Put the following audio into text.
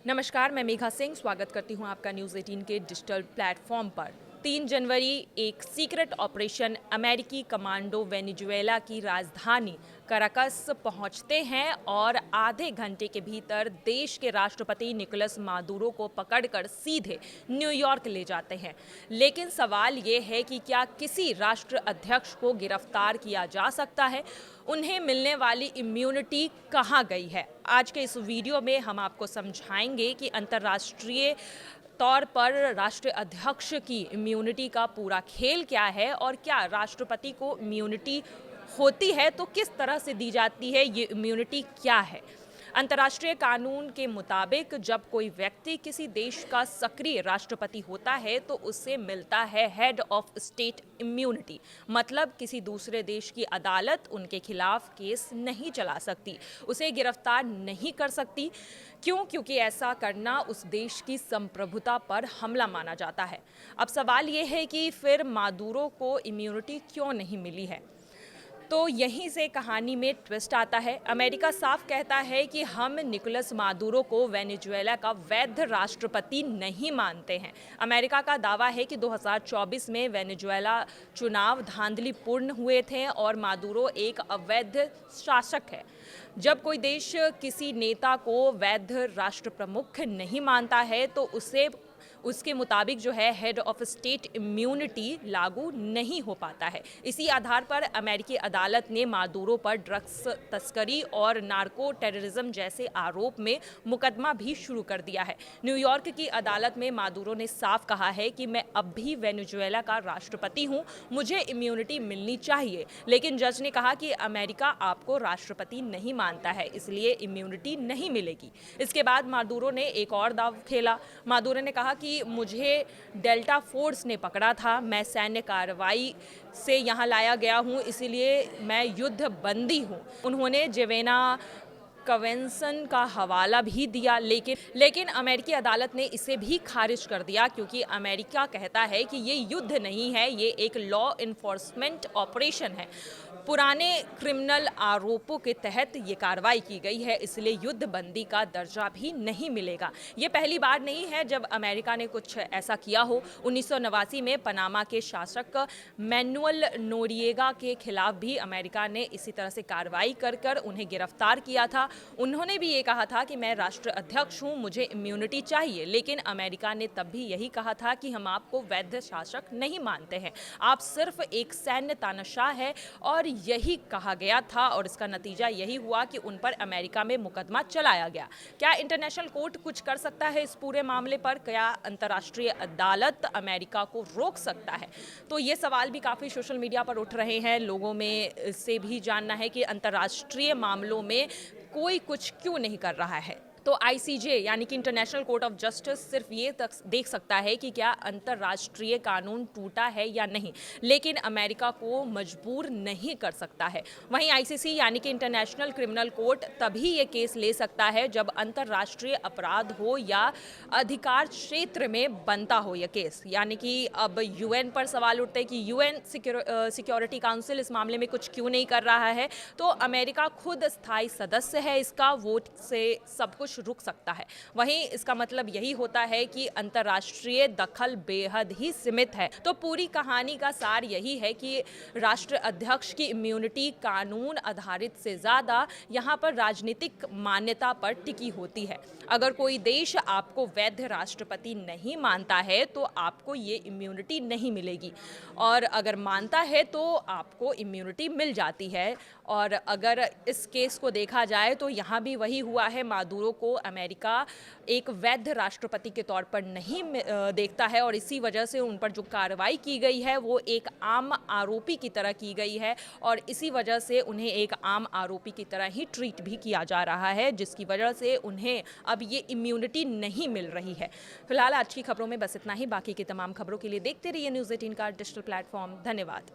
नमस्कार, मैं मेघा सिंह स्वागत करती हूं आपका न्यूज़ 18 के डिजिटल प्लेटफॉर्म पर। 3 जनवरी एक सीक्रेट ऑपरेशन अमेरिकी कमांडो वेनेजुएला की राजधानी कराकस पहुंचते हैं और आधे घंटे के भीतर देश के राष्ट्रपति निकोलस मादुरो को पकड़कर सीधे न्यूयॉर्क ले जाते हैं। लेकिन सवाल ये है कि क्या किसी राष्ट्र अध्यक्ष को गिरफ्तार किया जा सकता है? उन्हें मिलने वाली इम्यूनिटी कहाँ गई है? आज के इस वीडियो में हम आपको समझाएंगे कि अंतर्राष्ट्रीय तौर पर राष्ट्रीय अध्यक्ष की इम्यूनिटी का पूरा खेल क्या है और क्या राष्ट्रपति को इम्यूनिटी होती है तो किस तरह से दी जाती है, ये इम्यूनिटी क्या है। अंतर्राष्ट्रीय कानून के मुताबिक जब कोई व्यक्ति किसी देश का सक्रिय राष्ट्रपति होता है तो उससे मिलता है हेड ऑफ स्टेट इम्यूनिटी। मतलब किसी दूसरे देश की अदालत उनके खिलाफ केस नहीं चला सकती, उसे गिरफ्तार नहीं कर सकती। क्यों? क्योंकि ऐसा करना उस देश की संप्रभुता पर हमला माना जाता है। अब सवाल ये है कि फिर मादुरो को इम्यूनिटी क्यों नहीं मिली है? तो यहीं से कहानी में ट्विस्ट आता है। अमेरिका साफ कहता है कि हम निकोलस मादुरो को वेनेजुएला का वैध राष्ट्रपति नहीं मानते हैं। अमेरिका का दावा है कि 2024 में वेनेजुएला चुनाव धांधलीपूर्ण हुए थे और मादुरो एक अवैध शासक है। जब कोई देश किसी नेता को वैध राष्ट्र प्रमुख नहीं मानता है तो उसके मुताबिक जो है हेड ऑफ स्टेट इम्यूनिटी लागू नहीं हो पाता है। इसी आधार पर अमेरिकी अदालत ने मादुरो पर ड्रग्स तस्करी और नार्को टेररिज्म जैसे आरोप में मुकदमा भी शुरू कर दिया है। न्यूयॉर्क की अदालत में मादुरो ने साफ कहा है कि मैं अब भी वेनेजुएला का राष्ट्रपति हूं, मुझे इम्यूनिटी मिलनी चाहिए। लेकिन जज ने कहा कि अमेरिका आपको राष्ट्रपति नहीं मानता है, इसलिए इम्यूनिटी नहीं मिलेगी। इसके बाद मादुरो ने एक और दाव खेला। मादुरो ने कहा कि मुझे डेल्टा फोर्स ने पकड़ा था, मैं सैन्य कार्रवाई से यहाँ लाया गया हूँ, इसीलिए मैं युद्ध बंदी हूँ। उन्होंने जेवेना कन्वेंशन का हवाला भी दिया, लेकिन अमेरिकी अदालत ने इसे भी खारिज कर दिया क्योंकि अमेरिका कहता है कि ये युद्ध नहीं है, ये एक लॉ इन्फोर्समेंट ऑपरेशन है। पुराने क्रिमिनल आरोपों के तहत ये कार्रवाई की गई है, इसलिए युद्ध बंदी का दर्जा भी नहीं मिलेगा। ये पहली बार नहीं है जब अमेरिका ने कुछ ऐसा किया हो। 1989 में पनामा के शासक मैनुअल नोरिएगा के खिलाफ भी अमेरिका ने इसी तरह से कार्रवाई कर उन्हें गिरफ्तार किया था। उन्होंने भी ये कहा था कि मैं राष्ट्र अध्यक्ष हूँ, मुझे इम्यूनिटी चाहिए, लेकिन अमेरिका ने तब भी यही कहा था कि हम आपको वैध शासक नहीं मानते हैं, आप सिर्फ एक सैन्य तानाशाह है। और यही कहा गया था और इसका नतीजा यही हुआ कि उन पर अमेरिका में मुकदमा चलाया गया। क्या इंटरनेशनल कोर्ट कुछ कर सकता है इस पूरे मामले पर? क्या अंतर्राष्ट्रीय अदालत अमेरिका को रोक सकता है? तो ये सवाल भी काफ़ी सोशल मीडिया पर उठ रहे हैं। लोगों में से भी जानना है कि अंतर्राष्ट्रीय मामलों में कोई कुछ क्यों नहीं कर रहा है। तो आईसीजे यानी कि इंटरनेशनल कोर्ट ऑफ जस्टिस सिर्फ ये तक देख सकता है कि क्या अंतर्राष्ट्रीय कानून टूटा है या नहीं, लेकिन अमेरिका को मजबूर नहीं कर सकता है। वहीं आईसीसी यानी कि इंटरनेशनल क्रिमिनल कोर्ट तभी ये केस ले सकता है जब अंतर्राष्ट्रीय अपराध हो या अधिकार क्षेत्र में बनता हो यह केस। यानी कि अब यूएन पर सवाल उठते हैं कि यूएन सिक्योरिटी काउंसिल इस मामले में कुछ क्यों नहीं कर रहा है। तो अमेरिका खुद स्थायी सदस्य है, इसका वोट से सब कुछ रुक सकता है। वहीं इसका मतलब यही होता है कि अंतर्राष्ट्रीय दखल बेहद ही सीमित है। तो पूरी कहानी का सार यही है कि राष्ट्र अध्यक्ष की इम्यूनिटी कानून आधारित से ज्यादा यहाँ पर राजनीतिक मान्यता पर टिकी होती है। अगर कोई देश आपको वैध राष्ट्रपति नहीं मानता है तो आपको ये इम्यूनिटी नहीं मिलेगी, और अगर मानता है तो आपको इम्यूनिटी मिल जाती है। और अगर इस केस को देखा जाए तो यहाँ भी वही हुआ है। मादुरो को अमेरिका एक वैध राष्ट्रपति के तौर पर नहीं देखता है और इसी वजह से उन पर जो कार्रवाई की गई है वो एक आम आरोपी की तरह की गई है और इसी वजह से उन्हें एक आम आरोपी की तरह ही ट्रीट भी किया जा रहा है, जिसकी वजह से उन्हें अब ये इम्यूनिटी नहीं मिल रही है। फिलहाल आज की खबरों में बस इतना ही। बाकी की तमाम खबरों के लिए देखते रहिए न्यूज़ 18 का डिजिटल प्लेटफॉर्म। धन्यवाद।